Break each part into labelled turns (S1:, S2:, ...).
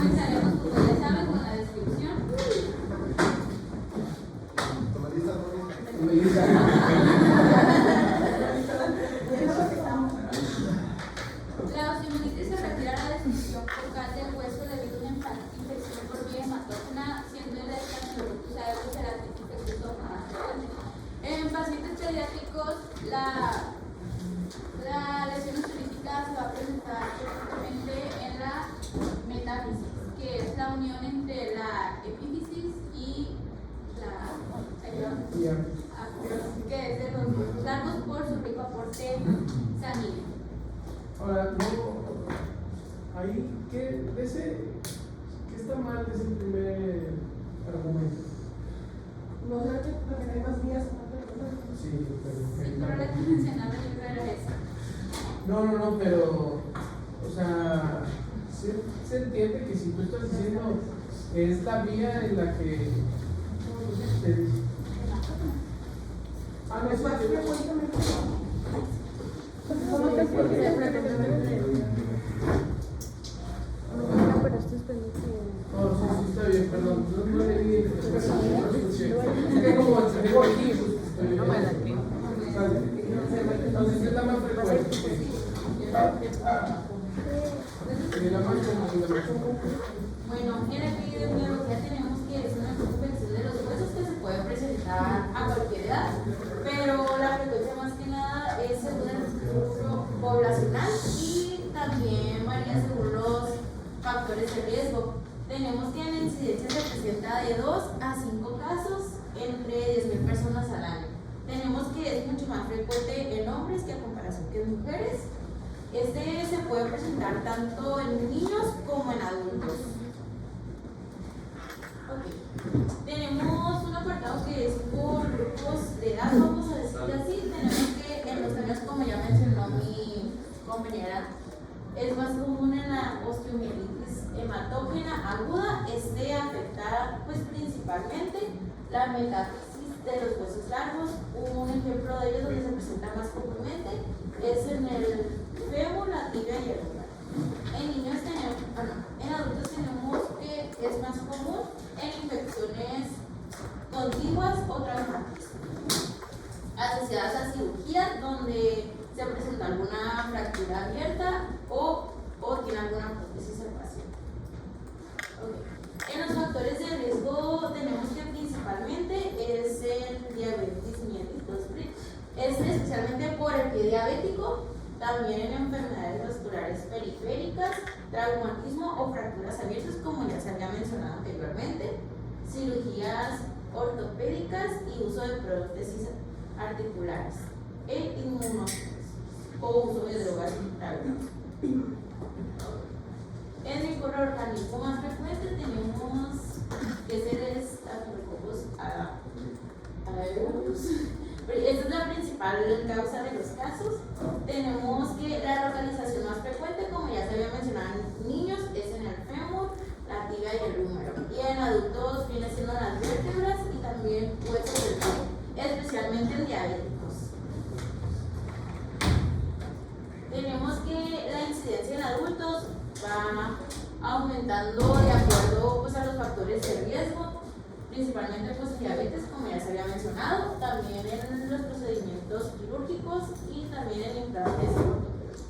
S1: Comenzaremos, como ya saben, con la descripción. La osteomielitis se refiere a la destrucción focal del hueso debido a una infección por vía hematógena, siendo el Staphylococcus aureus el agente infeccioso más frecuente. En pacientes pediátricos, la lesión osteolítica se va a presentar frecuentemente en la metáfisis, que es la unión entre la epífisis y la que es de los huesos largos por su rico aporte sanguíneo.
S2: Ahora, no, ahí, ¿qué está mal de ese primer argumento?
S3: No sé que hay más vías.
S2: Sí,
S1: Pero la que mencionaba yo creo era esa.
S2: No, pero, o sea, se entiende que si tú estás diciendo es la vía en la que no es más frecuentemente.
S3: Pero esto es
S2: Sí, está bien, perdón, no le di. Es que como tengo aquí, entonces es la más frecuente. La más común.
S1: Bueno, en la epidemiología tenemos que es una infección de los huesos que se puede presentar a cualquier edad, pero la frecuencia más que nada es según el rubro poblacional y también varía según los factores de riesgo. Tenemos que en la incidencia se presenta de 2 a 5 casos entre 10.000 personas al año. Tenemos que es mucho más frecuente en hombres que a comparación que en mujeres. Este se puede presentar tanto en niños como en adultos. Okay. Tenemos un apartado que es por grupos de edad, vamos a decirlo así. Tenemos que en los años, como ya mencionó mi compañera, es más común en la osteomielitis hematógena aguda, afecta pues principalmente la metáfisis de los huesos largos. Un ejemplo de ellos donde se presenta más comúnmente es en el fémur, la tibia y el húmero. En niños en adultos tenemos que es más común en infecciones contiguas o traumáticas asociadas a cirugía donde se presenta alguna fractura abierta o tiene alguna prótesis en el paciente. Okay. En los factores de riesgo tenemos que principalmente es el diabetes mellitus, es especialmente por el pie diabético, también en enfermedades vasculares periféricas, traumatismo o fracturas abiertas, como ya se había mencionado anteriormente, cirugías ortopédicas y uso de prótesis articulares, e inmunosupresión o uso de drogas intravenosa. En el microorganismo más frecuente tenemos que es el Staphylococcus aureus. Esta es la principal causa de los casos. Tenemos que la localización más frecuente, como ya se había mencionado en niños, es en el fémur, la tibia y el húmero. Y en adultos viene siendo las vértebras y también huesos del pie, especialmente en diabéticos. Tenemos que la incidencia en adultos va aumentando de acuerdo pues, a los factores de riesgo, principalmente pues, diabetes, como ya se había mencionado, también en los procedimientos quirúrgicos y también en implantes ortopédicos.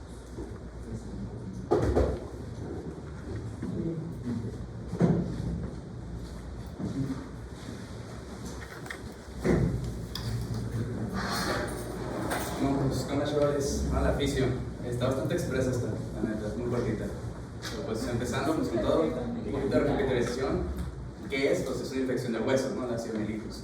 S4: No, pues con las chavales, la fisio. Está bastante expresa esta, la neta, es muy cortita. Pero pues empezando pues, con todo, un poquito de recapitulación. ¿Qué es? Pues es una infección de huesos, ¿no? La osteomielitis.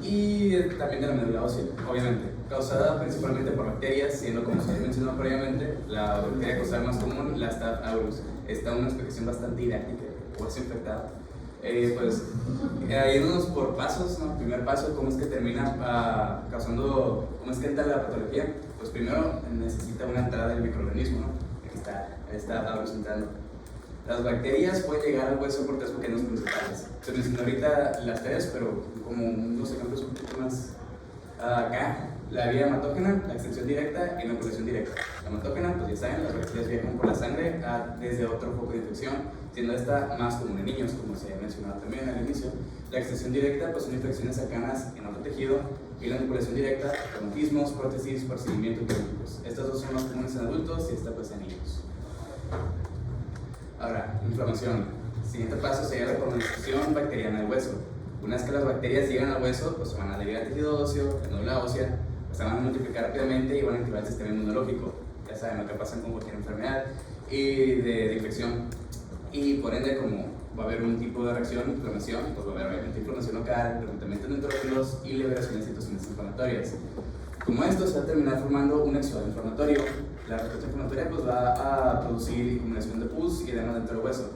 S4: Y también de la médula ósea, obviamente, causada principalmente por bacterias, siendo como se mencionó previamente, la bacteria causal más común, la Staph aureus. Está una explicación bastante didáctica, hueso infectado. Pues yéndonos por pasos, ¿no? Primer paso, ¿cómo es que termina causando, cómo es que entra la patología? Pues primero necesita una entrada del microorganismo, ¿no? Aquí está aureus entrando. Las bacterias pueden llegar al hueso por tres mecanismos principales. Se mencionó ahorita las tres, pero como unos ejemplos un poquito más acá, la vía hematógena, la extensión directa y la inoculación directa. La hematógena, pues ya saben, las bacterias viajan por la sangre desde otro foco de infección, siendo esta más común en niños, como se ha mencionado también al inicio. La extensión directa, pues son infecciones cercanas en otro tejido, y la inoculación directa, traumatismos, prótesis, procedimientos quirúrgicos. Estas dos son más comunes en adultos y esta pues en niños. Ahora, inflamación. El siguiente paso sería la colonización bacteriana del hueso. Una vez que las bacterias llegan al hueso, pues se van a adherir al tejido óseo, la médula ósea, pues se van a multiplicar rápidamente y van a activar el sistema inmunológico. Ya saben lo que pasa con cualquier enfermedad y de infección. Y por ende, como va a haber un tipo de reacción, inflamación, pues va a haber obviamente inflamación local, reclutamiento de neutrófilos y liberación de citocinas inflamatorias. Como esto se va a terminar formando un exudado inflamatorio, la respuesta inflamatoria pues va a producir acumulación de pus y edema dentro del hueso.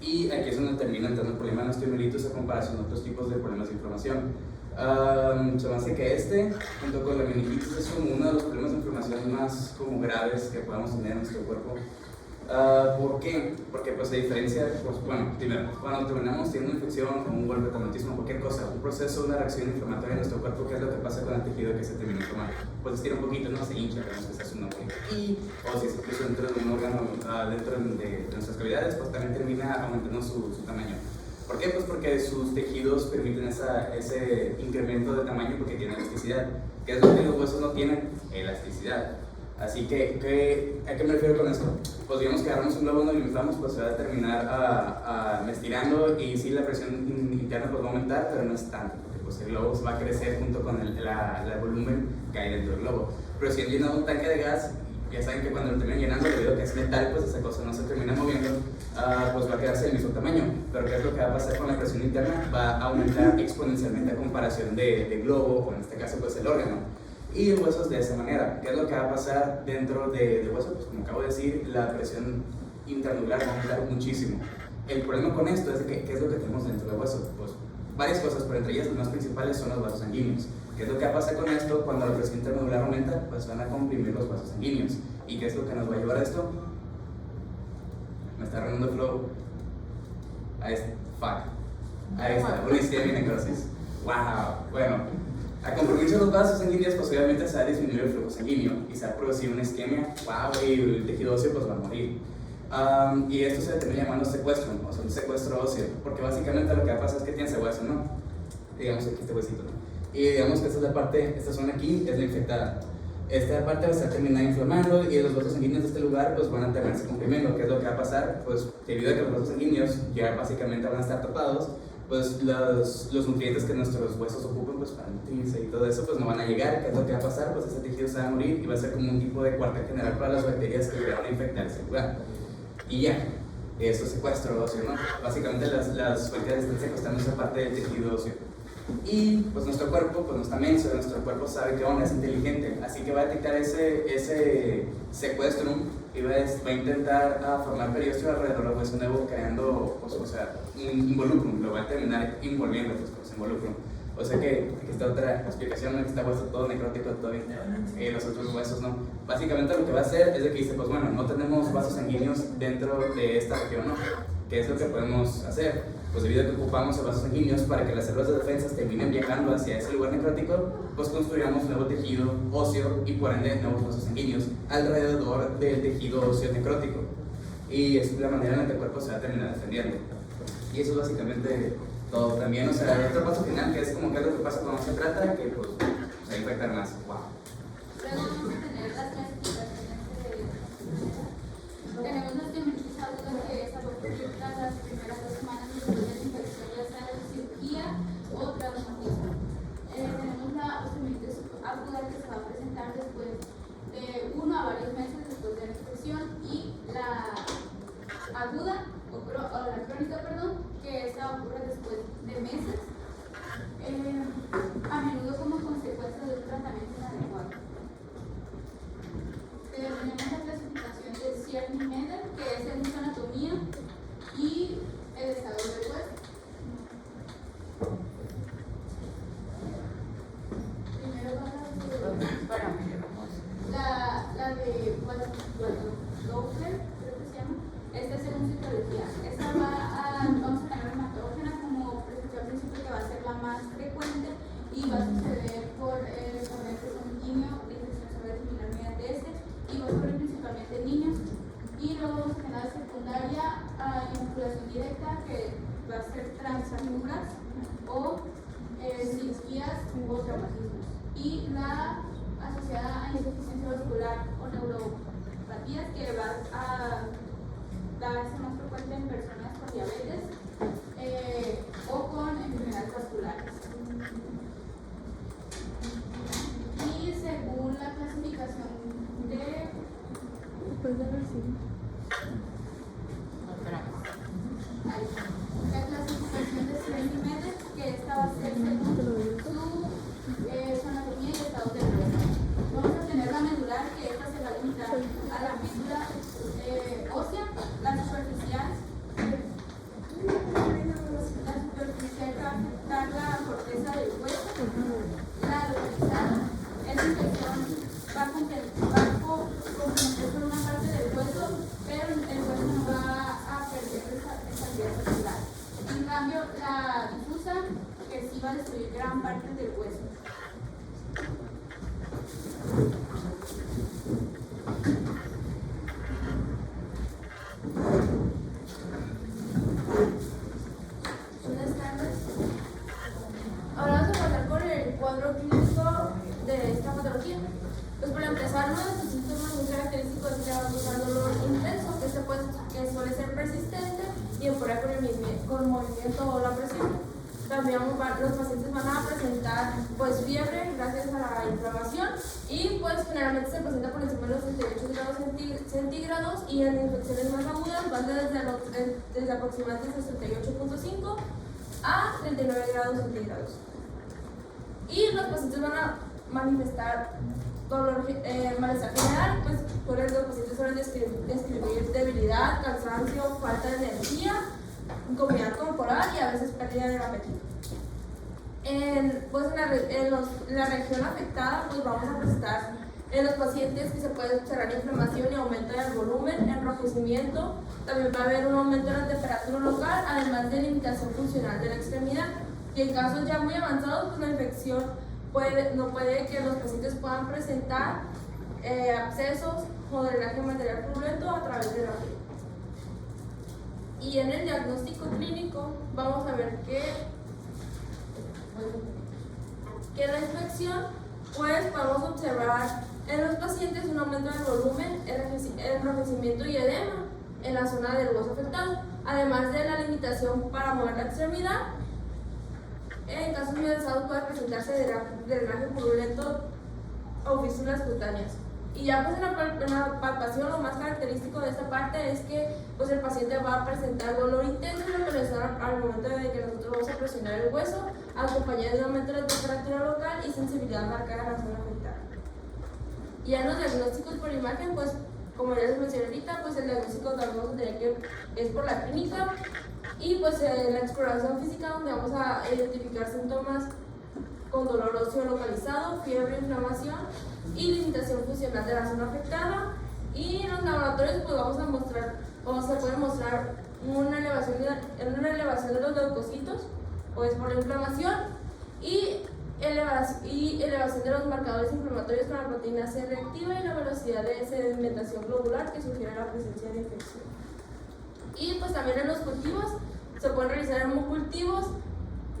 S4: Y aquí es donde termina entrando el problema de los osteomielitis a comparación de otros tipos de problemas de inflamación. Se me hace que junto con la meningitis, es como uno de los problemas de inflamación más como graves que podamos tener en nuestro cuerpo. ¿Por qué? Porque pues a diferencia, pues bueno, primero, cuando terminamos teniendo una infección o un golpe de traumatismo, cualquier cosa, un proceso, una reacción inflamatoria en nuestro cuerpo, ¿qué es lo que pasa con el tejido que se termina inflamando? Pues estira un poquito, no se hincha, vemos que se hace una bolita. O si se puso dentro de un órgano, dentro de nuestras cavidades, pues también termina aumentando su tamaño. ¿Por qué? Pues porque sus tejidos permiten ese incremento de tamaño porque tienen elasticidad. ¿Qué es lo que los huesos no tienen? Elasticidad. Así que, ¿a qué me refiero con esto? Pues digamos que agarramos un globo, no lo inflamos, pues se va a terminar estirando y sí la presión interna pues va a aumentar, pero no es tanto, porque pues el globo va a crecer junto con el volumen que hay dentro del globo. Pero si han llenado un tanque de gas, ya saben que cuando lo terminan llenando, debido a que es metal, pues esa cosa no se termina moviendo, pues va a quedarse del mismo tamaño. Pero ¿qué es lo que va a pasar con la presión interna? Va a aumentar exponencialmente a comparación de globo, o en este caso pues el órgano. Y en huesos de esa manera. ¿Qué es lo que va a pasar dentro del hueso? Pues como acabo de decir, la presión intranuclear va a aumentar muchísimo. El problema con esto es que ¿qué es lo que tenemos dentro del hueso? Pues varias cosas, pero entre ellas las más principales son los vasos sanguíneos. ¿Qué es lo que va a pasar con esto? Cuando la presión intranuclear aumenta, pues van a comprimir los vasos sanguíneos. ¿Y qué es lo que nos va a llevar a esto? Me está arruinando el flow. A esta, una isquemia y necrosis. ¡Wow! Bueno. A comprimirse los vasos sanguíneos, pues obviamente se va a disminuir el flujo sanguíneo y se va a producir una isquemia, y el tejido óseo pues va a morir. Y esto se termina llamando secuestro, o sea, un secuestro óseo, porque básicamente lo que va a pasar es que tiene ese hueso, ¿no? Digamos aquí este huesito, ¿no? Y digamos que esta es la parte, esta zona aquí es la infectada. Esta parte va a estar terminada inflamando y los vasos sanguíneos de este lugar pues van a terminarse comprimiendo. ¿Qué es lo que va a pasar? Pues debido a que los vasos sanguíneos ya básicamente van a estar tapados, pues los nutrientes que nuestros huesos ocupan pues para nutrirse y todo eso pues no van a llegar. ¿Qué es lo que va a pasar? Pues ese tejido se va a morir y va a ser como un tipo de cuartel general para las bacterias que llegaron a infectar ese lugar. Y ya, eso es secuestro óseo, ¿no? Básicamente las bacterias están secuestrando esa parte del tejido óseo. Y pues nuestro cuerpo pues no está menso, nuestro cuerpo sabe qué onda, es inteligente, así que va a detectar ese secuestro y va a intentar formar periósteo alrededor del hueso nuevo, creando pues, o sea, un involucrum, lo va a terminar envolviendo pues, con ese involucrum. O sea que aquí está otra explicación, aquí está hueso todo necrótico, todo bien, los otros huesos no. Básicamente lo que va a hacer es de que dice, pues bueno, no tenemos vasos sanguíneos dentro de esta región, ¿no? ¿Qué es lo que podemos hacer? Pues debido a que ocupamos los vasos sanguíneos para que las células de defensa terminen viajando hacia ese lugar necrótico, pues construyamos nuevo tejido óseo y por ende nuevos vasos sanguíneos alrededor del tejido óseo necrótico. Y es la manera en la que el cuerpo se va a terminar defendiendo. Y eso es básicamente todo. También, o sea, el otro paso final que es como que es lo que pasa cuando se trata, que pues se va a infectar más. Wow.
S1: Luego vamos a tener las clasificaciones tenemos una osteomielitis aguda que es algo que las primeras 2 semanas después de la infección, ya sea de cirugía o traumatismo. Tenemos la osteomielitis aguda que se va a presentar después de 1 a varios meses después de la infección, y la aguda o la crónica, que esta ocurre después de meses, a menudo como consecuencia de un tratamiento inadecuado. Tenemos la clasificación de Sierni-Meder, que es según su anatomía y el estado del hueso. Primero la de Doppler, creo que se llama. Esta es según citología. Esta vamos a tener hematógena como prescripción principio, que va a ser la más frecuente y va a suceder por corriente sanguínea va a ser transfiguras o cirugías o traumatismos. Y la asociada a insuficiencia vascular o neuropatías, que va a darse más frecuente en personas con diabetes o con enfermedades vasculares. Y según la clasificación de la clasificación de Sirenimedes, que esta va a ser según su anatomía y estado de hueso. Vamos a tener la medular, que esta se va a limitar a la médula ósea, la superficial que va a afectar la corteza del hueso, la localizada, esa infección va a comprometer por una parte del hueso, pero el hueso no va a perder esa pieza celular. En cambio, la difusa, que sí va a destruir gran parte del hueso. Ahora vamos a pasar con el cuadro clínico de esta patología. Pues para empezar, uno de sus síntomas muy característicos es que va a causar dolor intenso, que suele ser persistente y empeora con el movimiento o la presión. También los pacientes van a presentar pues fiebre gracias a la inflamación y pues generalmente se presenta por encima de los 38 grados centígrados y en infecciones más agudas van desde aproximadamente 68.5 a 39 grados centígrados. Y los pacientes van a manifestar dolor, malestar general, pues los pacientes suelen describir debilidad, cansancio, falta de energía, incomodidad corporal y a veces pérdida del apetito. En la región afectada, pues vamos a presentar en los pacientes que se puede observar inflamación y aumento del volumen, enrojecimiento, también va a haber un aumento de la temperatura local, además de limitación funcional de la extremidad. Y en casos ya muy avanzados, pues la infección no puede que los pacientes puedan presentar abscesos o drenaje material purulento a través de la piel. Y en el diagnóstico clínico vamos a ver que la infección, pues podemos observar en los pacientes un aumento del volumen, enrojecimiento y edema en la zona del hueso afectado, además de la limitación para mover la extremidad. En casos muy avanzados puede presentarse drenaje purulento o fístulas cutáneas. Y ya pues en la palpación, lo más característico de esta parte es que pues el paciente va a presentar dolor intenso y localizado al momento de que nosotros vamos a presionar el hueso, acompañado de un aumento de la temperatura local y sensibilidad marcada en la zona afectada. Y ya en los diagnósticos por imagen, pues como ya les mencioné ahorita, pues el diagnóstico también vamos a tener que es por la clínica y pues la exploración física, donde vamos a identificar síntomas con dolor óseo localizado, fiebre, inflamación y limitación funcional de la zona afectada. Y en los laboratorios pues se puede mostrar una elevación de los leucocitos, pues por la inflamación, y elevación de los marcadores inflamatorios con la proteína C reactiva y la velocidad de sedimentación globular que sugiere la presencia de infección. Y pues también en los cultivos se pueden realizar hemocultivos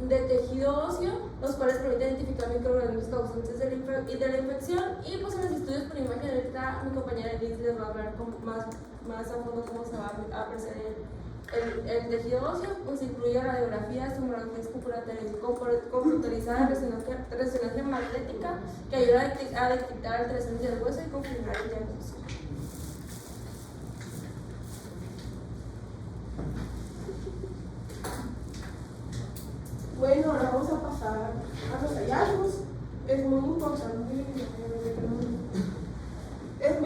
S1: de tejido óseo, los cuales permiten identificar microorganismos causantes de la infección. Y pues en los estudios por imagen, ahorita mi compañera Liz les va a hablar más a fondo cómo se va a apreciar el tejido óseo. Pues incluye radiografías, tomografías computarizadas, resonancia magnética, que ayuda a detectar alteraciones del hueso y confirmar el diagnóstico.
S3: Bueno, ahora vamos a pasar a los hallazgos. Es muy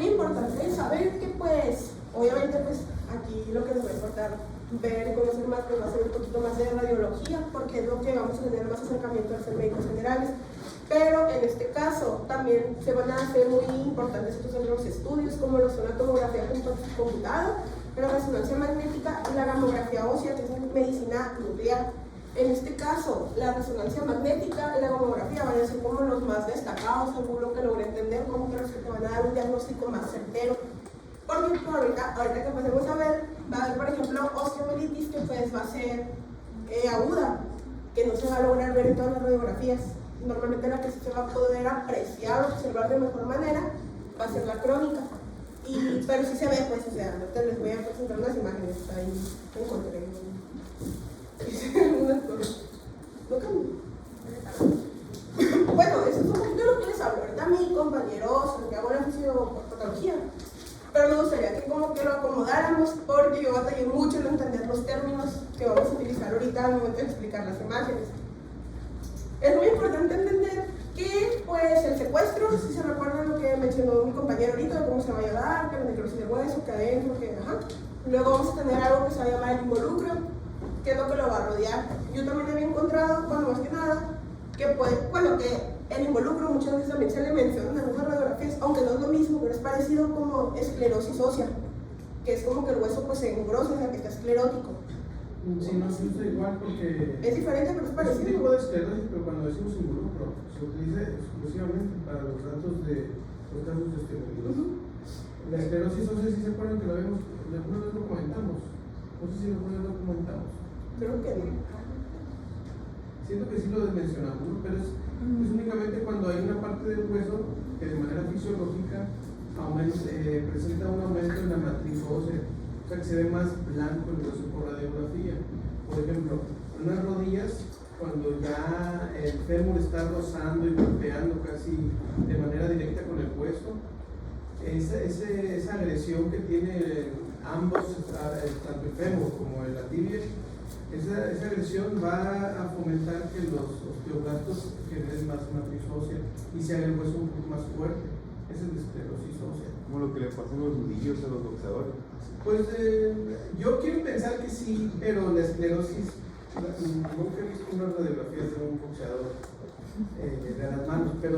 S3: importante saber que pues, obviamente pues aquí lo que nos va a importar ver y conocer más, pues va a ser un poquito más de radiología, porque es lo que vamos a tener más acercamiento a ser médicos generales. Pero en este caso también se van a hacer muy importantes estos otros estudios, como lo son la tomografía computada, la resonancia magnética y la gamografía ósea, que es medicina nuclear. En este caso, la resonancia magnética y la gamografía van a ser como los más destacados, según lo que logré entender, como que los que te van a dar un diagnóstico más certero. Porque ahorita que pasemos a ver, va a haber, por ejemplo, osteomielitis, que pues va a ser aguda, que no se va a lograr ver en todas las radiografías. Normalmente la que sí se va a poder apreciar o observar de mejor manera va a ser la crónica. Pero sí se ve, pues, o sea, ahorita les voy a presentar unas imágenes, ahí encontré unas cosas. No cambio. Bueno, eso es un poquito de lo que les hablo ahorita a mi compañero Santiago de la fisiopatología. Pero me gustaría que como que lo acomodáramos porque yo batallé mucho en entender los términos que vamos a utilizar ahorita al momento de explicar las imágenes. Es muy importante entender que pues el secuestro, si se recuerdan lo que mencionó mi compañero ahorita, de cómo se va a dar, que la necrosis de hueso, que adentro, que ajá. Luego vamos a tener algo que se va a llamar el involucro, que es lo que lo va a rodear. Yo también había encontrado, bueno, más que nada, que el involucro muchas veces también se le menciona en algunas radiografías, aunque no es lo mismo, pero es parecido como esclerosis ósea, que es como que el hueso pues se engrosa, o sea, que está esclerótico.
S2: Sí, no se usa igual porque...
S3: Es diferente, pero es parecido.
S2: Es un tipo de esclerosis, pero cuando decimos involucro, se utiliza exclusivamente para los datos de los casos de osteomelitis. La esclerosis ósea, si se acuerdan que lo vemos, alguna vez lo comentamos. No sé si alguna vez lo comentamos.
S3: Creo que no.
S2: Siento que sí lo mencionamos, ¿no? Pero es únicamente cuando hay una parte del hueso que de manera fisiológica presenta un aumento en la matriz ósea, o sea que se ve más blanco el hueso por radiografía. Por ejemplo, en unas rodillas, cuando ya el fémur está rozando y golpeando casi de manera directa con el hueso, esa agresión que tiene ambos, tanto el fémur como la tibia, esa agresión va a fomentar que los osteoblastos generen más matriz ósea y se haga el hueso un poco más fuerte. Esa es la esclerosis ósea.
S5: Como lo que le pasa a los nudillos a los boxeadores.
S2: Pues yo quiero pensar que sí, pero la esclerosis, nunca he visto unas radiografías de un boxeador de las manos, pero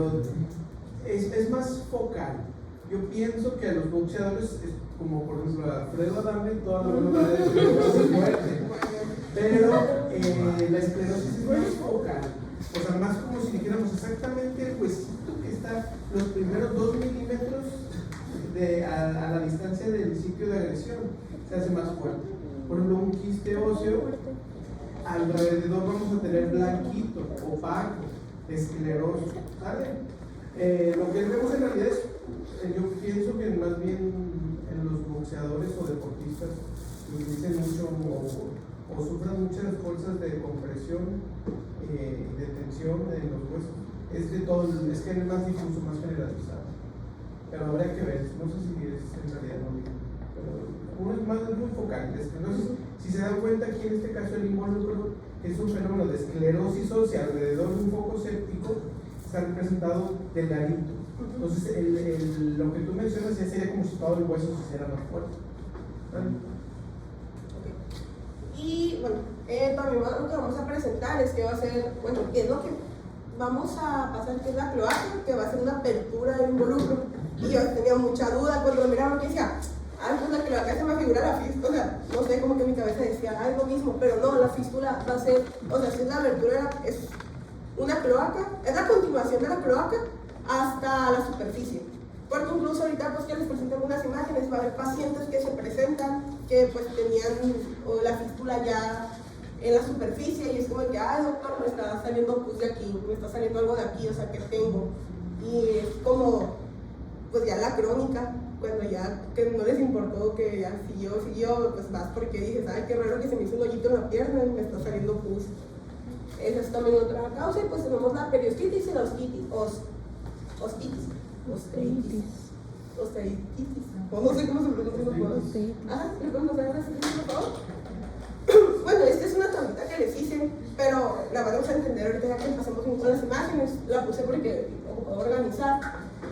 S2: es más focal. Yo pienso que a los boxeadores, como por ejemplo a Alfredo Adame, toda la manera de esclerosis fuerte, pero la esclerosis es más focal. O sea, más como si dijéramos exactamente el huesito que está los primeros 2 milímetros a la distancia del sitio de agresión, se hace más fuerte. Por ejemplo, un quiste óseo, alrededor vamos a tener blanquito, opaco, escleroso, ¿sale? Lo que vemos en realidad es, yo pienso que más bien en los boxeadores o deportistas utilicen mucho o sufran muchas fuerzas de compresión y de tensión en los huesos. Es de todo, es que es más difuso, más generalizado. Pero habría que ver, no sé si es en realidad lo mismo. Pero uno es más muy focal. Entonces, si se dan cuenta aquí en este caso el involucro es un fenómeno de esclerosis ósea alrededor de un foco séptico, está representado del ladito. Entonces, lo que tú mencionas ya sería como si todo el hueso se hiciera más fuerte. ¿Vale?
S3: Y bueno, también lo que vamos a presentar es que va a ser, bueno, es lo que vamos a pasar, que es la cloaca, que va a ser una apertura del involucro. Y yo tenía mucha duda cuando lo miraba, porque decía, pues la cloaca se me figura la fístula, o sea, no sé, como que mi cabeza decía, lo mismo, pero no, la fístula va a ser, o sea, si es la abertura, es una cloaca, es la continuación de la cloaca hasta la superficie. Porque incluso ahorita pues que les presento algunas imágenes, va a haber pacientes que se presentan que pues tenían la fístula ya en la superficie y es como que, doctor, me está saliendo pus de aquí, me está saliendo algo de aquí, o sea, que tengo. Y es como, pues ya la crónica, cuando ya que no les importó, que ya siguió, pues vas porque dices, qué raro que se me hizo un hoyito en la pierna y me está saliendo pus. Esa es también otra causa y pues tenemos la periostitis y la osteitis. No sé cómo se pronuncia. ¿Le podemos dar así, por favor? Bueno, esta es una tablita que les hice, pero la vamos a entender ahorita ya que pasamos con las imágenes. La puse porque lo puedo organizar,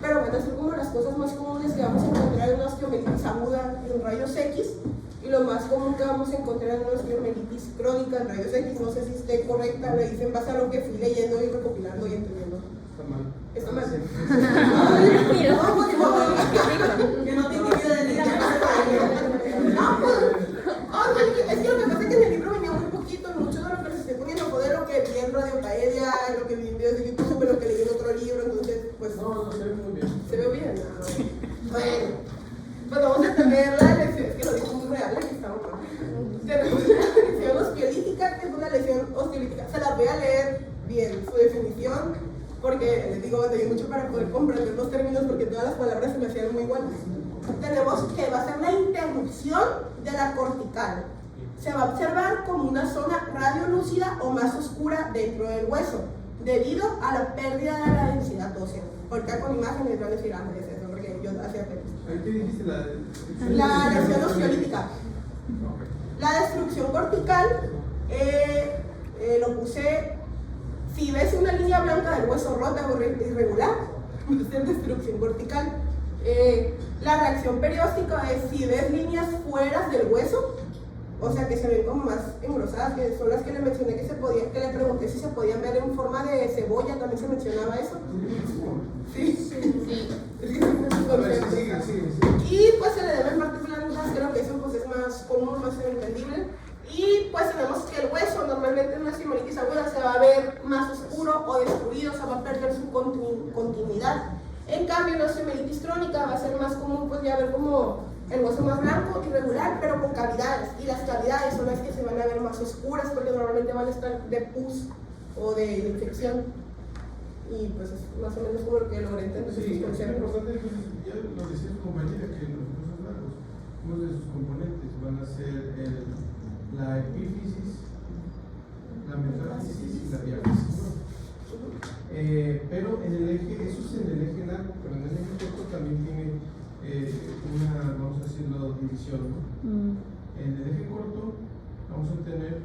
S3: pero van a ser como las cosas más comunes que vamos a encontrar en una osteomelitis aguda en rayos X y lo más común que vamos a encontrar en una osteomelitis crónica en rayos X. No sé si esté correcta, le hice en base a lo que fui leyendo y recopilando y entendiendo. Está mal.
S1: Que no tiene idea de ni
S3: es que lo que pasa es que en el libro venía muy poquito, mucho de lo que les estoy poniendo fue de lo que vi en Radio Paedia, lo que vi en videos de YouTube, lo que leí en otro libro, entonces pues
S2: no se ve muy bien.
S3: ¿Se ve bien? Bueno, pues vamos a tener la lesión, es que lo digo muy real, aquí estamos. Tenemos una lesión osteolítica, que es una lesión descripción, porque les digo, batallé mucho para poder comprender los términos porque todas las palabras se me hacían muy iguales. Tenemos que va a ser la interrupción de la cortical. Se va a observar como una zona radiolúcida o más oscura dentro del hueso, debido a la pérdida de la densidad ósea. Porque con imágenes van a decir, es eso, porque yo hacía pérdida.
S2: ¿Qué dijiste?
S3: La lesión osteolítica. La destrucción cortical, lo puse, si ves una línea blanca del hueso rota o irregular, es destrucción cortical. La reacción perióstica es si ves líneas fuera del hueso, o sea que se ven como más engrosadas, que son las que le mencioné que le pregunté si se podían ver en forma de cebolla, también se mencionaba eso. Sí, sí. Y pues se le deben partes blandas, creo que eso pues es más común, más entendible. Y pues tenemos que el hueso normalmente en una osteomelitis aguda se va a ver más oscuro o destruido, o sea va a perder su continuidad. En cambio en la osteomelitis crónica va a ser más común pues ya ver como el hueso más blanco, irregular, pero con cavidades. Y las cavidades son las que se van a ver más oscuras porque normalmente van a estar de pus o de infección. Y pues es más o menos como lo que logré entender.
S2: Sí, es importante, ya lo decía su compañera, que los huesos largos, uno de sus componentes van a ser la epífisis, la metáfisis y la diáfisis. Pero en el eje, eso es en el eje largo, pero en el eje corto también tiene una, vamos a decirlo, división, ¿no? En el eje corto vamos a tener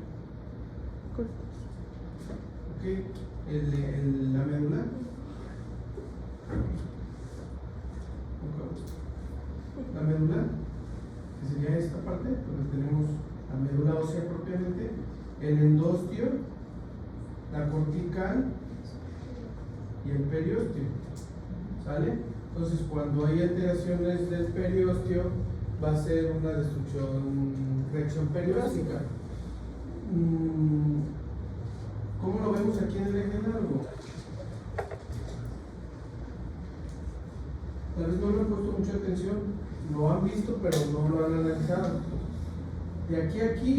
S2: la medular, que sería esta parte, donde tenemos la médula ósea propiamente, el endostio, la cortical y el periósteo, ¿sale? Entonces cuando hay alteraciones del periósteo va a ser una reacción perióstica. ¿Cómo lo vemos aquí en el eje largo? Tal vez no le han puesto mucha atención, lo han visto pero no lo han analizado. De aquí a aquí,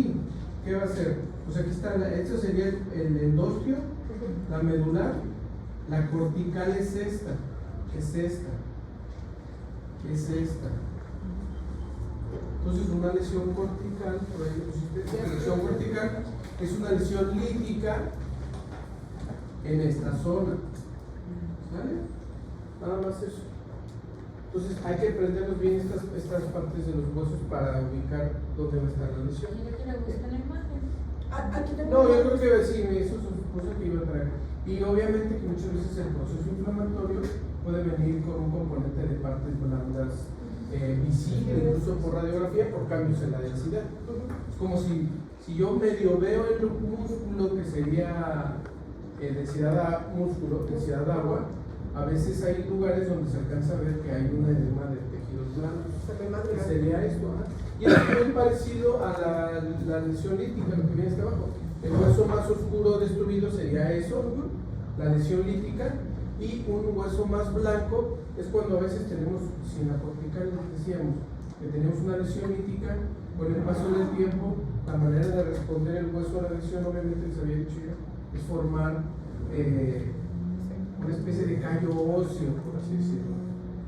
S2: ¿qué va a ser? Pues aquí está, esto sería el endostio, la medular, la cortical es esta, es esta. Entonces una lesión cortical, por ahí pusiste, una lesión cortical es una lesión lítica en esta zona, ¿sale? Nada más eso. Entonces hay que aprendernos bien estas partes de los huesos para ubicar dónde va a estar la lesión. No, yo creo que sí, eso son cosas que iba a traer. Y obviamente que muchas veces el proceso inflamatorio puede venir con un componente de partes blandas visible, incluso por radiografía, por cambios en la densidad. Es como si yo medio veo el músculo que sería densidad densidad de agua, a veces hay lugares donde se alcanza a ver que hay una edema de tejidos blandos. Que sería esto. Y es muy parecido a la lesión lítica, lo que viene hasta abajo. El hueso más oscuro destruido sería eso, la lesión lítica, y un hueso más blanco es cuando a veces tenemos, sin la cortical decíamos, que tenemos una lesión lítica, con el paso del tiempo, la manera de responder el hueso a la lesión, obviamente les había dicho yo, es formar una especie de callo óseo, por así decirlo,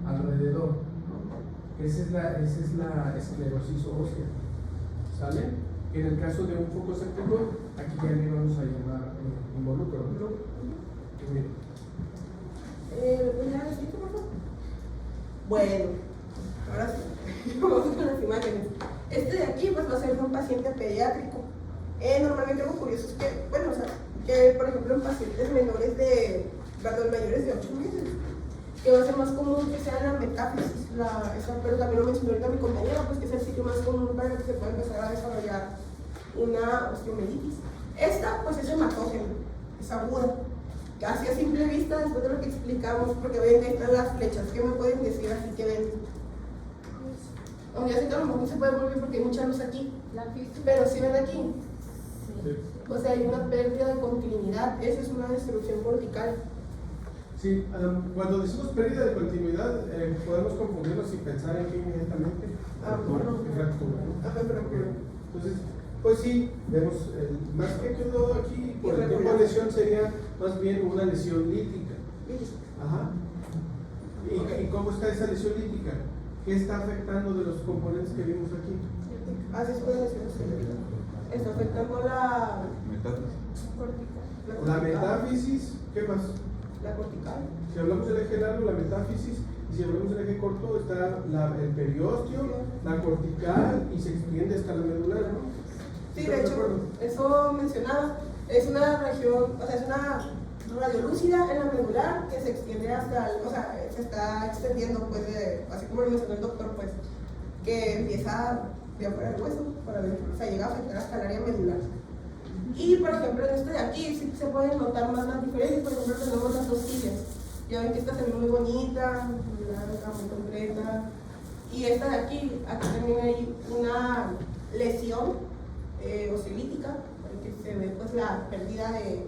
S2: alrededor, ¿no? Esa es la esclerosis ósea, ¿sale? En el caso de un foco séptico, aquí ya le vamos a llamar involucro, ¿no?
S3: Bueno, ahora sí, vamos con las imágenes. Este de aquí pues va a ser un paciente pediátrico. Normalmente algo curioso es que, bueno, o sea, que por ejemplo en pacientes mayores de 8 meses, que va a ser más común que sea la metáfisis, pero también lo mencionó ahorita mi compañero, pues que es el sitio más común para que se pueda empezar a desarrollar una osteomelitis. Esta pues es hematógena, es aguda. Casi a simple vista, después de lo que explicamos, porque ven que ahí están las flechas, ¿qué me pueden decir así que ven? Aunque ya sé que a lo mejor no se puede volver porque hay mucha luz aquí, pero si ven aquí, o sea, hay una pérdida de continuidad, esa es una destrucción cortical.
S2: Sí, cuando decimos pérdida de continuidad, podemos confundirnos y pensar en qué inmediatamente. Fractura. Entonces, Pues sí, vemos, más que todo aquí, por el tipo de lesión sería más bien una lesión lítica. Ajá. ¿Y cómo está esa lesión lítica? ¿Qué está afectando de los componentes que vimos aquí?
S3: Así es una lesión ciática. Está afectando la
S5: Metástasis.
S2: La metáfisis, ¿qué más?
S3: La cortical.
S2: Si hablamos del eje largo, la metáfisis, y si hablamos del eje corto, está el periósteo, la cortical y se extiende hasta la medular, ¿no?
S3: Sí, de hecho, eso mencionaba, es una región, o sea, es una radiolúcida en la medular que se extiende hasta, o sea, se está extendiendo, pues, así como lo mencionó el doctor, pues, que empieza de afuera del hueso, para ver, o sea, llega a afectar hasta el área medular. Y, por ejemplo, en este de aquí sí se pueden notar más las diferencias. Por ejemplo, tenemos las dos sillas. Ya ven que esta se ve muy bonita, muy blanca, muy completa. Y esta de aquí también hay una lesión osteolítica, porque se ve pues la pérdida de,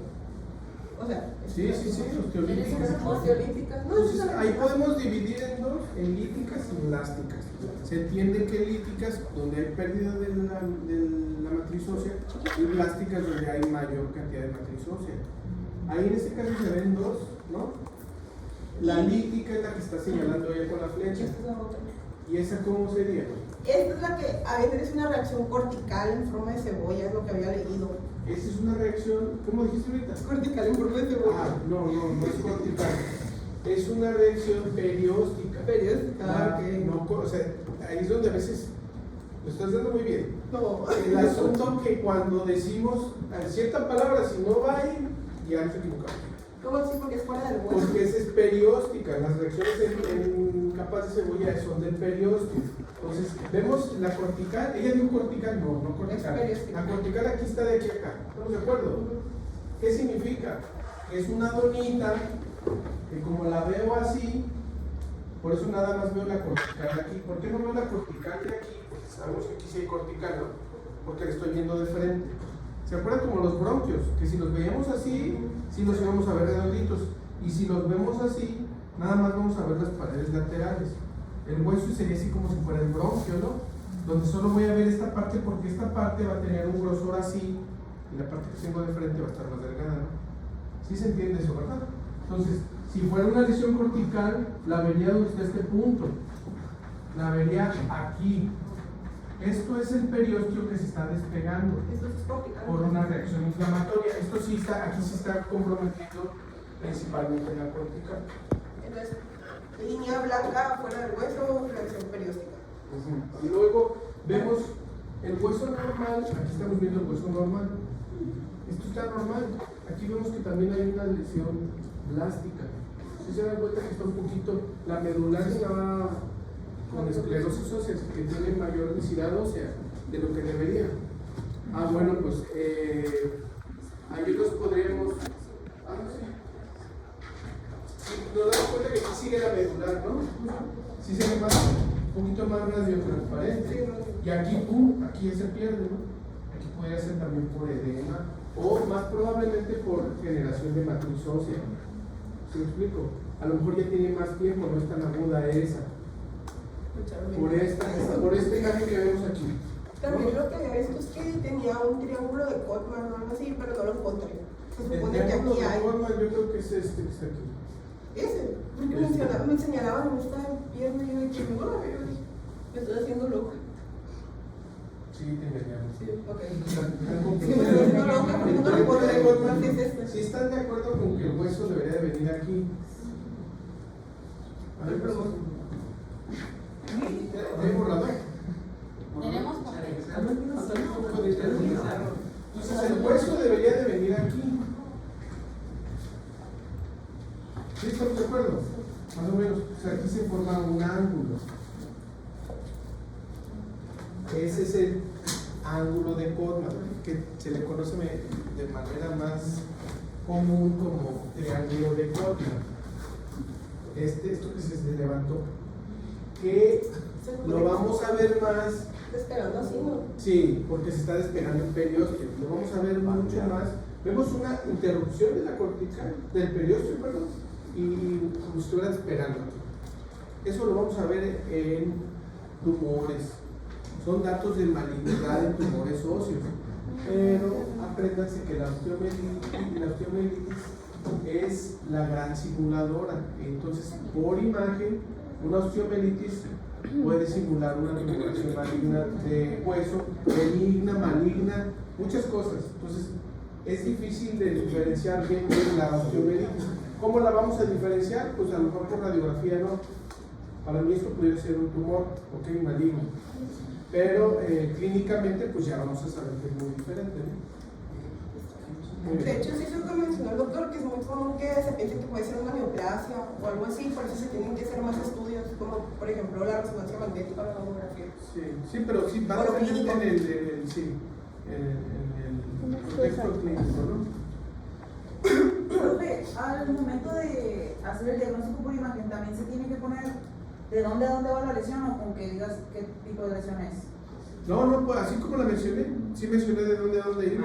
S3: o sea,
S2: Sí, osteolíticas.
S3: osteolíticas. No,
S2: Entonces,
S3: eso
S2: ahí podemos dividir en dos, en líticas y blásticas. Se entiende que líticas, donde hay pérdida de la matriz ósea, y blásticas, donde hay mayor cantidad de matriz ósea. Ahí en este caso se ven dos, ¿no? La lítica es la que está señalando ella con la flecha.
S3: esta es la otra.
S2: ¿Y esa cómo sería?
S3: Esta es la que a veces es una reacción cortical en forma de cebolla, es lo que había leído.
S2: Esa es una reacción, ¿cómo dijiste ahorita?
S3: Cortical en forma de cebolla.
S2: Ah, no es cortical. Es una reacción perióstica.
S3: Perióstica, ok.
S2: No, o sea, ahí es donde a veces lo estás dando muy bien.
S3: No,
S2: El asunto que cuando decimos cierta palabra, si no va ahí, ya nos equivocamos.
S3: ¿cómo así? Porque es fuera del hueso.
S2: Porque esa es perióstica. Las reacciones en capas de cebolla son del periósteo. Entonces, vemos la cortical. Ella dijo cortical, no cortical.
S3: Es perióstica.
S2: La cortical aquí está de aquí a acá. ¿Estamos de acuerdo? ¿Qué significa? Es una donita que como la veo así, por eso nada más veo la cortical de aquí. ¿Por qué no veo la cortical de aquí? Porque sabemos que aquí sí hay cortical, ¿no? Porque la estoy viendo de frente. ¿Se acuerdan como los bronquios? Que si los veíamos así, sí los íbamos a ver redonditos. Y si los vemos así, nada más vamos a ver las paredes laterales. El hueso sería así como si fuera el bronquio, ¿no? Donde solo voy a ver esta parte porque esta parte va a tener un grosor así y la parte que tengo de frente va a estar más delgada, ¿no? ¿Sí se entiende eso, verdad? Entonces, si fuera una lesión cortical, la vería desde este punto. La vería aquí. Esto es el periósteo que se está despegando
S3: Esto es cortical.
S2: por una reacción inflamatoria. Esto sí está, aquí sí está comprometido principalmente en la cortical.
S3: Entonces, línea blanca fuera del hueso, reacción perióstica.
S2: Y luego vemos el hueso normal, aquí estamos viendo el hueso normal. Esto está normal. Aquí vemos que también hay una lesión blástica. Si se dan cuenta que está un poquito, la medular estaba con esclerosis ósea, que tiene mayor densidad ósea de lo que debería. Ah, bueno, pues ahí los podríamos. Sí. Nos damos cuenta que aquí sigue la medular, ¿no? Sí se ve más, un poquito más radiotransparente. Y aquí, aquí ya se pierde, ¿no? Aquí podría ser también por edema o más probablemente por generación de matriz ósea. ¿Sí me explico? A lo mejor ya tiene más tiempo, no es tan aguda esa. Por esta imagen que vemos aquí.
S3: También lo que había visto es que tenía un triángulo de Cotman o algo así, pero no lo encontré. Se
S2: El
S3: supone que
S2: triángulo
S3: aquí
S2: de
S3: hay.
S2: Cotman, yo creo que es este que está aquí.
S3: Ese, porque me señalaban en esta pierna y yo dije, no la veo, me estoy haciendo loca.
S2: Sí, te engañamos.
S3: Sí, ok.
S2: Están
S3: Sí, me estoy haciendo loca porque no recuerdo cuál es este.
S2: Si están de acuerdo con que el hueso debería de venir aquí. A ver, perdón. ¿Hay borrador?
S1: Tenemos papel.
S2: Entonces el hueso debería de venir aquí. ¿Sí estamos de acuerdo? Más o menos. O sea, aquí se forma un ángulo. Ese es el ángulo de Cotman, que se le conoce de manera más común como triángulo de Cotman. Esto que se levantó, que lo vamos a ver más.
S3: Despegando así, ¿no?
S2: Sí, porque se está despegando el periósteo. Lo vamos a ver mucho más. Vemos una interrupción de la cortical, del periósteo, perdón, y como si estuviera despegando. Eso lo vamos a ver en tumores. Son datos de malignidad en tumores óseos. Pero apréndanse que la osteomielitis es la gran simuladora. Entonces, por imagen, una osteomielitis puede simular una tumulación maligna de hueso, benigna, maligna, muchas cosas. Entonces, es difícil de diferenciar bien la osteomielitis. ¿Cómo la vamos a diferenciar? Pues a lo mejor por radiografía no. Para mí esto pudiera ser un tumor, ok, maligno. Pero clínicamente pues ya vamos a saber que es muy diferente, ¿no?
S3: De hecho, sí se mencionó el doctor que es muy común que se piense que puede ser una neoplasia o algo así, por eso se tienen que hacer más estudios, como por ejemplo la resonancia magnética o la mamografía.
S2: Sí, pero sí, va a depender en el contexto clínico, ¿no?
S6: Profe, al momento de hacer el diagnóstico por imagen, también se tiene que poner de dónde a dónde va la lesión o con que digas qué tipo de lesión es.
S2: No, pues así como la mencioné, sí mencioné de dónde a dónde ir.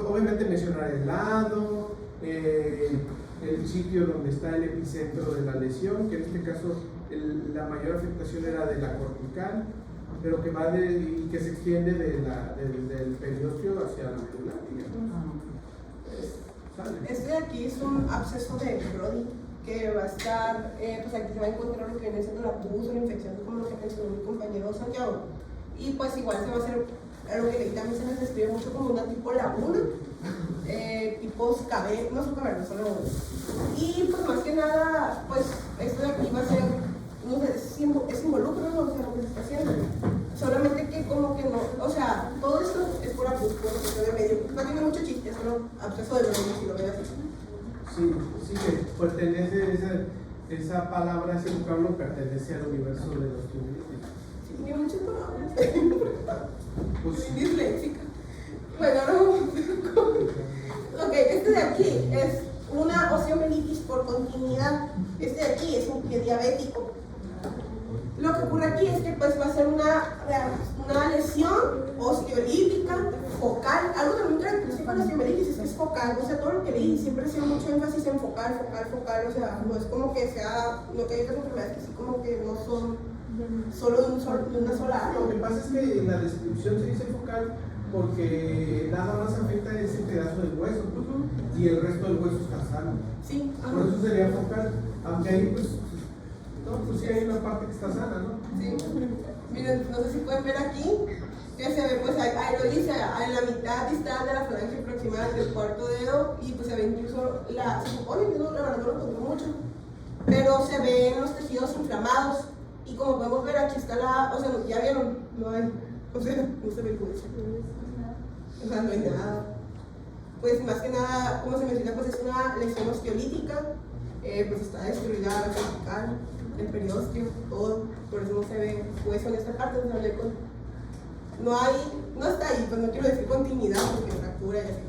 S2: Obviamente mencionar el lado, el sitio donde está el epicentro de la lesión, que en este caso la mayor afectación era de la cortical, pero que va y que se extiende del periósteo hacia la medular, digamos.
S3: Este de aquí es un absceso de Brody que va a estar, pues aquí se va a encontrar lo que viene siendo la pus o la infección, como lo que mencionó mi compañero Santiago. Y pues igual se va a hacer, lo que también se les describe mucho como una tipo laguna, tipos cavernas, no son cavernas, son lagunas. Y pues más que nada, pues esto de aquí va a ser, no sé, es involucro, ¿no? O sea, lo que se está haciendo. Solamente que como que no, o sea, todo esto es por pus, por lo que se ve medio, no tiene mucho chiste, es solo absceso de Brody, si lo ven así.
S2: Sí que pertenece, esa palabra, ese vocablo pertenece al universo de los osteomielitis.
S3: Sí, tiene muchas palabras.
S2: Pues
S3: Soy disléxica. Bueno, ok, este de aquí es una osteomielitis por continuidad. Este de aquí es un pie diabético. Lo que ocurre aquí es que pues va a ser una lesión osteolítica focal. Algo también característico de la osteomielitis es que es focal, o sea, todo lo que leí siempre ha sido mucho énfasis en focal, o sea, no es como que sea, no que hay otras enfermedades que sí como que no son solo de una sola área.
S2: lo que pasa es que en la descripción se dice focal porque nada más afecta ese pedazo del hueso y el resto del hueso está sano.
S3: Sí,
S2: Por eso sería focal, aunque ahí pues, no, pues sí hay una parte que está sana, ¿no?
S3: sí. Miren, no sé si pueden ver aquí, que se ve, pues ahí lo dice, en la mitad distal de la falange proximal del cuarto dedo, y pues se ve incluso, se supone que no, la verdad no lo encontré mucho, pero se ven los tejidos inflamados, y como podemos ver aquí está o sea, ya vieron, no hay, o sea, no se ve el hueso, o sea, no hay nada. Pues más que nada, como se menciona, pues es una lesión osteolítica, pues está destruida la cortical, el periósteo, todo, por eso no se ve hueso en esta parte, no está ahí, pues no quiero decir continuidad porque fractura y así.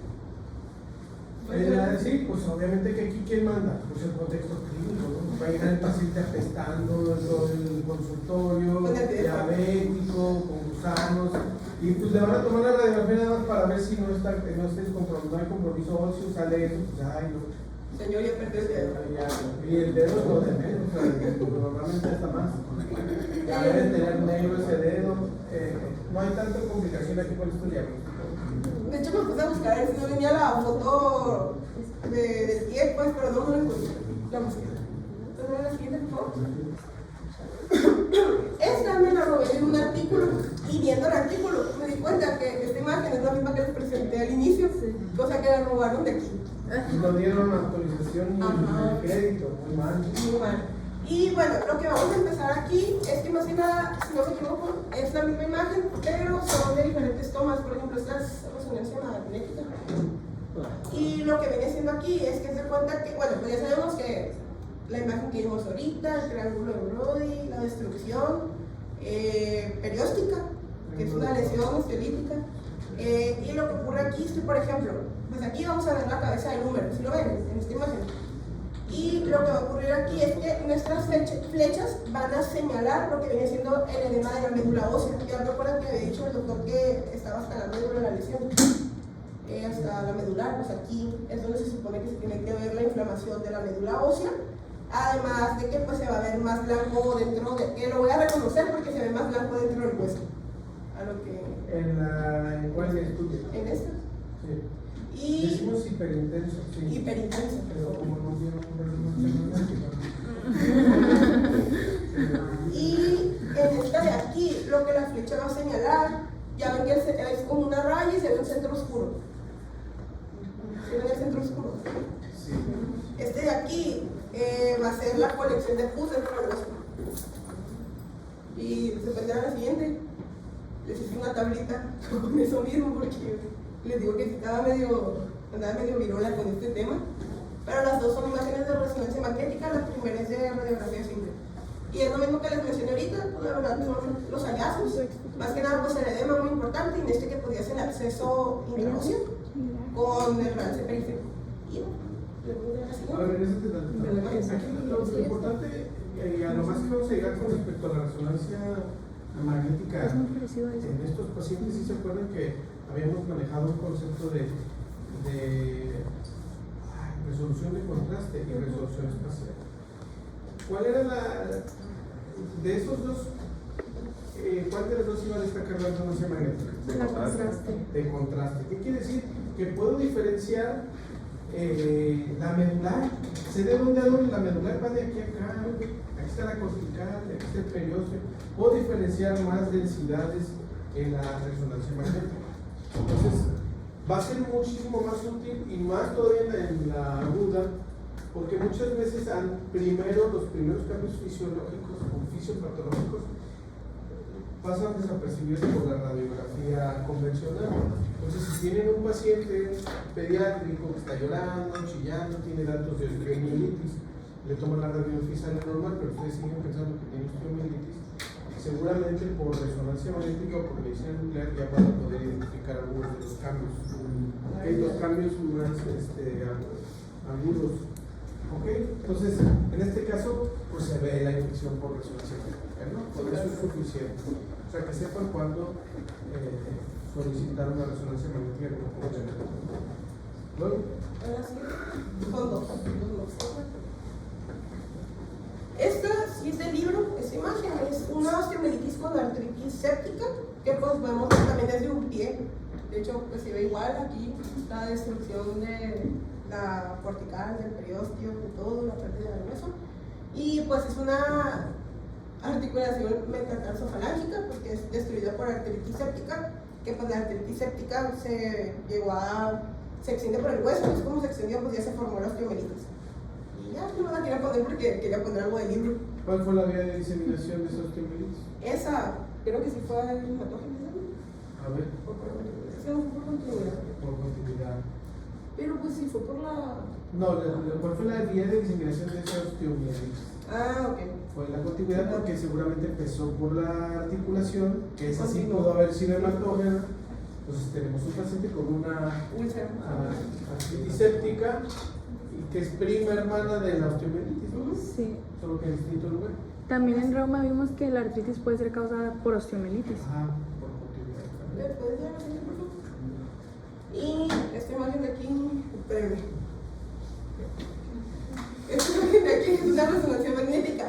S2: Sí, pues obviamente que aquí ¿quién manda? Pues el contexto clínico, ¿no? Va a llegar el paciente apestando dentro del consultorio, diabético, con gusanos, y pues le van a tomar la radiografía nada más para ver si no hay compromiso óseo, sale eso, pues ay no.
S3: Señor, ya perdió el dedo.
S2: Y el dedo es lo de menos, o sea, normalmente está más. Ya debe tener negro ese dedo, no hay tanta complicación aquí con estos diagnósticos.
S3: De hecho, me puse a buscar a ver si no venía la foto del pie, pues, pero no lo encontré. La busqué. Entonces, la siguiente, por favor. Esta me la robé en un artículo y viendo el artículo me di cuenta que esta imagen es la misma que les presenté al inicio, cosa que la robaron de aquí.
S2: No dieron autorización ni crédito, muy mal.
S3: Muy mal. Y bueno, lo que vamos a empezar aquí es que más que nada, si no me equivoco, es la misma imagen, pero son de diferentes tomas. Por ejemplo, esta es resonancia magnética. Y lo que viene siendo aquí es que se cuenta que, bueno, pues ya sabemos que la imagen que vimos ahorita, el triángulo de Brody, la destrucción perióstica, que es una lesión osteolítica. Y lo que ocurre aquí es que, por ejemplo, pues aquí vamos a ver la cabeza del húmero, si lo ven en esta imagen. Y lo que va a ocurrir aquí es que nuestras flechas van a señalar lo que viene siendo el edema de la médula ósea. Ya recuerdan que había dicho el doctor que estaba hasta la médula de la lesión, hasta la medular, pues aquí es donde se supone que se tiene que ver la inflamación de la médula ósea. Además de que pues se va a ver más blanco dentro que lo voy a reconocer porque se ve más blanco dentro del hueso. A lo que
S2: ¿En cuál estudio?
S3: En esta.
S2: Sí.
S3: Y
S2: Decimos hiperintenso, sí.
S3: hiperintenso.
S2: Pero como no vieron
S3: Y en esta de aquí, lo que la flecha va a señalar, ya ven que es como una raya y se ve un centro oscuro. ¿Sí ven el centro oscuro?
S2: Sí.
S3: Este de aquí va a ser la colección de pus dentro del hueso. Y se vendrá la siguiente. Les hice una tablita con eso mismo porque les digo que andaba medio virola con este tema. Pero las dos son imágenes de resonancia magnética, la primera es de radiografía simple. Y es lo mismo que les mencioné ahorita, pues la verdad son los hallazgos. Más que nada pues el edema muy importante y en este que podía ser el acceso intraóseo con el trance periférico. Y
S2: A ver, eso te da. Aquí lo importante, a lo más que vamos a llegar con respecto a la resonancia magnética en estos pacientes, sí se acuerdan que habíamos manejado un concepto de resolución de contraste y resolución espacial. ¿Cuál era de esos dos, cuál de los dos iba a destacar la resonancia magnética?
S5: La contraste.
S2: De contraste. ¿Qué quiere decir? Que puedo diferenciar la medular. Sé de dónde a dónde. La medular va de aquí a acá. Aquí está la cortical, aquí está el periósteo. Puedo diferenciar más densidades en la resonancia magnética. Entonces, va a ser muchísimo más útil y más todavía en la aguda, porque muchas veces los primeros cambios fisiológicos o fisiopatológicos pasan desapercibidos por la radiografía convencional. Entonces, si tienen un paciente pediátrico que está llorando, chillando, tiene datos de osteomielitis, le toman la radiografía y sale normal, pero ustedes siguen pensando que tiene osteomielitis, seguramente por resonancia magnética o por medicina nuclear ya van a poder identificar algunos de los cambios. Los cambios más agudos. ¿Ok? Entonces, en este caso, pues se ve la infección por resonancia magnética, ¿no? Por eso es suficiente. O sea, que sepan cuándo solicitar una resonancia magnética como complemento. Luego.
S3: ahora sí, son dos. Esta sí es del libro, esta imagen es una osteomielitis con artritis séptica, que pues vemos que también es de un pie. De hecho, pues se ve igual aquí la destrucción de la cortical, del periósteo, de todo, la pérdida del hueso. Y pues es una articulación metatarsofalágica porque es destruida por artritis séptica, que pues la artritis séptica se extiende por el hueso, es como se extendió, pues ya se formó la osteomielitis. Ya, no la quería poner porque quería poner algo del libro.
S2: ¿Cuál fue la vía de diseminación de esa osteomielitis?
S3: Esa, creo que sí fue el hematógeno.
S2: A ver.
S3: Sí, no fue por continuidad.
S2: Por continuidad.
S3: Pero pues sí fue por la...
S2: No, ¿cuál fue la vía de diseminación de esa osteomielitis?
S3: Ah, ok.
S2: Fue la continuidad porque seguramente empezó por la articulación, que esa sí
S3: Continuó.
S2: pudo haber sido hematógena. Entonces tenemos un paciente con una
S3: Úlcera.
S2: artritis séptica, que es prima hermana de la osteomielitis, ¿no?
S5: Sí.
S2: Solo que en distinto lugar.
S5: También en reuma vimos que la artritis puede ser causada por osteomielitis.
S2: Ajá, por continuidad también.
S3: ¿Puedes ver así, por favor? Y esta imagen de aquí, espérame. Esta imagen de aquí es una resonancia magnética.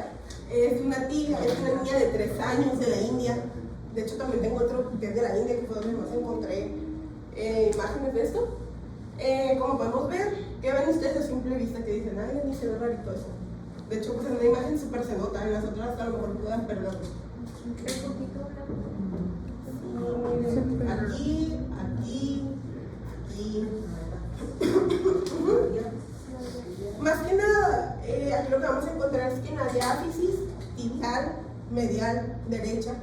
S3: Es de una tía, es una niña de 3 años de la India. De hecho, también tengo otro que es de la India, que fue donde más encontré imágenes de esto. Como podemos ver, ¿qué ven ustedes a simple vista? Que dicen, ay, ni se ve rarito eso. De hecho, pues en una imagen súper se nota, en las otras a lo mejor puedan perderlo. Aquí, aquí, aquí. Más que nada, aquí lo que vamos a encontrar es que en la diáfisis tibial, medial, derecha,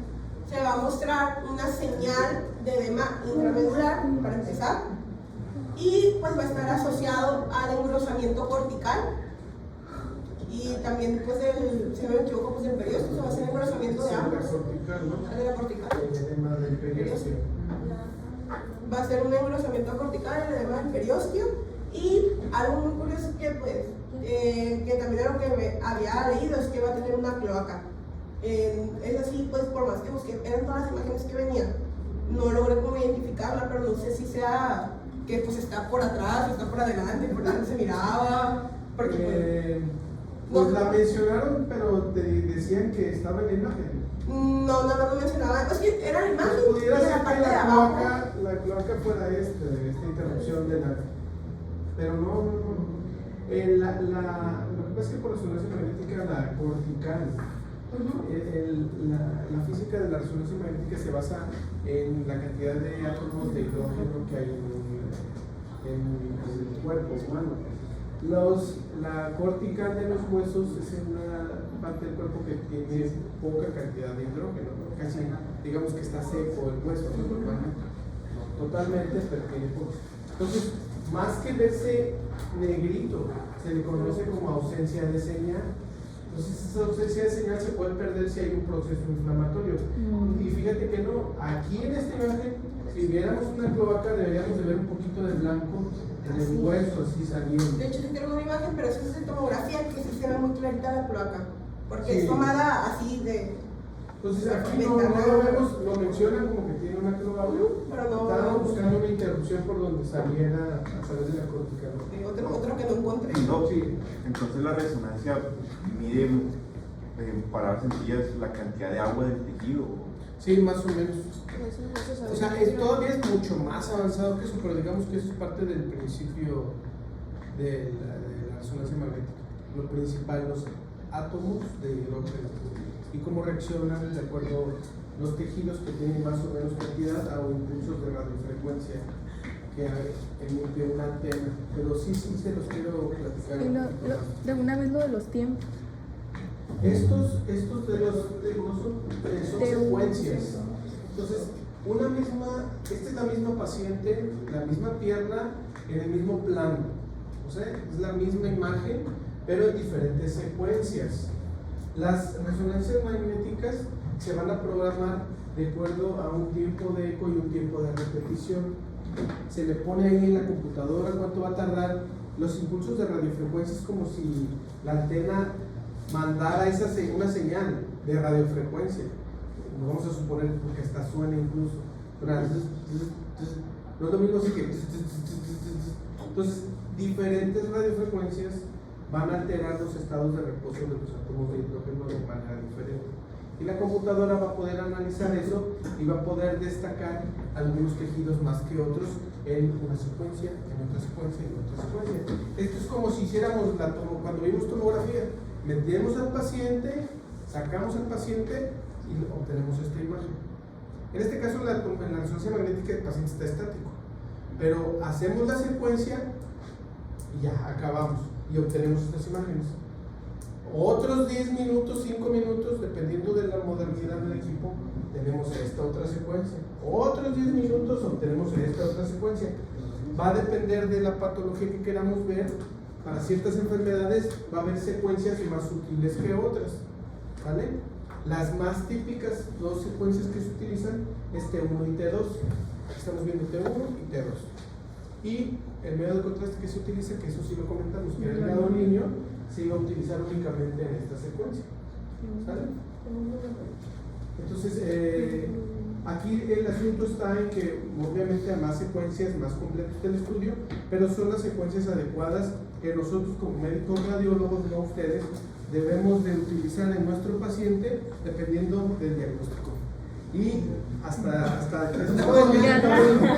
S3: se va a mostrar una señal de edema intramedular, para empezar, y pues va a estar asociado al engrosamiento cortical y también pues si no me equivoco, pues el periósteo, va a ser engrosamiento de ambos.
S2: Cortical, ¿no?
S3: De la cortical.
S2: El edema del periósteo.
S3: Va a ser un engrosamiento cortical, el edema del periósteo, y algo muy curioso que también era lo que había leído es que va a tener una cloaca. Es así, pues por más que busqué, eran todas las imágenes que venían, no logré como identificarla, pero no sé si sea que pues está por atrás, está por adelante, por donde se miraba, porque
S2: Pues la mencionaron, pero te decían que estaba en la imagen.
S3: No lo mencionaba. Es que era la imagen.
S2: Pudiera
S3: y en
S2: ser
S3: la
S2: que
S3: parte de
S2: la
S3: abajo.
S2: cloaca fuera esta interrupción de la. Pero no. Lo que pasa es que por resonancia magnética la cortical, la física de la resonancia magnética se basa en la cantidad de átomos de hidrógeno que hay en el cuerpo humano. La cortical de los huesos es una parte del cuerpo que tiene poca cantidad de hidrógeno, ¿no? Casi digamos que está seco el hueso, ¿no? Normalmente. No totalmente, pero tiene poco. Entonces, más que verse negrito, se le conoce como ausencia de señal. Entonces, esa ausencia de señal se puede perder si hay un proceso inflamatorio. Y fíjate que no, aquí en esta imagen, si viéramos una cloaca, deberíamos de ver un poquito de blanco en el hueso, así saliendo.
S3: De hecho, sí tengo una imagen, pero eso es de tomografía que sí se ve muy clarita la cloaca. Porque
S2: Sí.
S3: es tomada así de.
S2: Entonces, aquí no lo vemos, lo mencionan como que tiene una cloaca.
S3: Pero no.
S2: Estaban buscando una interrupción por donde saliera a través de la cortical.
S3: Otro que no encontré.
S7: No,
S2: Sí.
S7: entonces la resonancia mide, en palabras sencillas, la cantidad de agua del tejido.
S2: Sí, más o menos. O sea, todavía es mucho más avanzado que eso, pero digamos que eso es parte del principio de la resonancia magnética. Lo principal, los átomos de hidrógeno y cómo reaccionan de acuerdo a los tejidos que tienen más o menos cantidad a impulsos de radiofrecuencia que emite una antena. Pero sí se los quiero platicar.
S5: Y de una vez lo de los tiempos.
S2: Estos de los son secuencias. Entonces, esta es la misma paciente, la misma pierna, en el mismo plano. O sea, es la misma imagen, pero en diferentes secuencias. Las resonancias magnéticas se van a programar de acuerdo a un tiempo de eco y un tiempo de repetición. Se le pone ahí en la computadora cuánto va a tardar. Los impulsos de radiofrecuencia es como si la antena mandara una señal de radiofrecuencia. Vamos a suponer que hasta suena incluso. No es lo mismo así que. Entonces, diferentes radiofrecuencias van a alterar los estados de reposo de los átomos de hidrógeno de manera diferente. Y la computadora va a poder analizar eso y va a poder destacar algunos tejidos más que otros en una secuencia, en otra secuencia, en otra secuencia. Esto es como si hiciéramos cuando vimos tomografía. Metemos al paciente, sacamos al paciente y obtenemos esta imagen. En este caso, en la resonancia magnética, el paciente está estático, pero hacemos la secuencia y ya acabamos y obtenemos estas imágenes. Otros 10 minutos, 5 minutos, dependiendo de la modernidad del equipo, tenemos esta otra secuencia. Otros 10 minutos obtenemos esta otra secuencia. Va a depender de la patología que queramos ver. Para ciertas enfermedades va a haber secuencias más sutiles que otras, ¿vale? Las más típicas dos secuencias que se utilizan es T1 y T2. Aquí estamos viendo T1 y T2. Y el medio de contraste que se utiliza, que eso sí lo comentamos, que era el grado niño, se iba a utilizar únicamente en esta secuencia, ¿vale? Entonces, aquí el asunto está en que obviamente a más secuencias, más completo el estudio, pero son las secuencias adecuadas que nosotros como médicos radiólogos, no ustedes, debemos de utilizar en nuestro paciente dependiendo del diagnóstico. Y hasta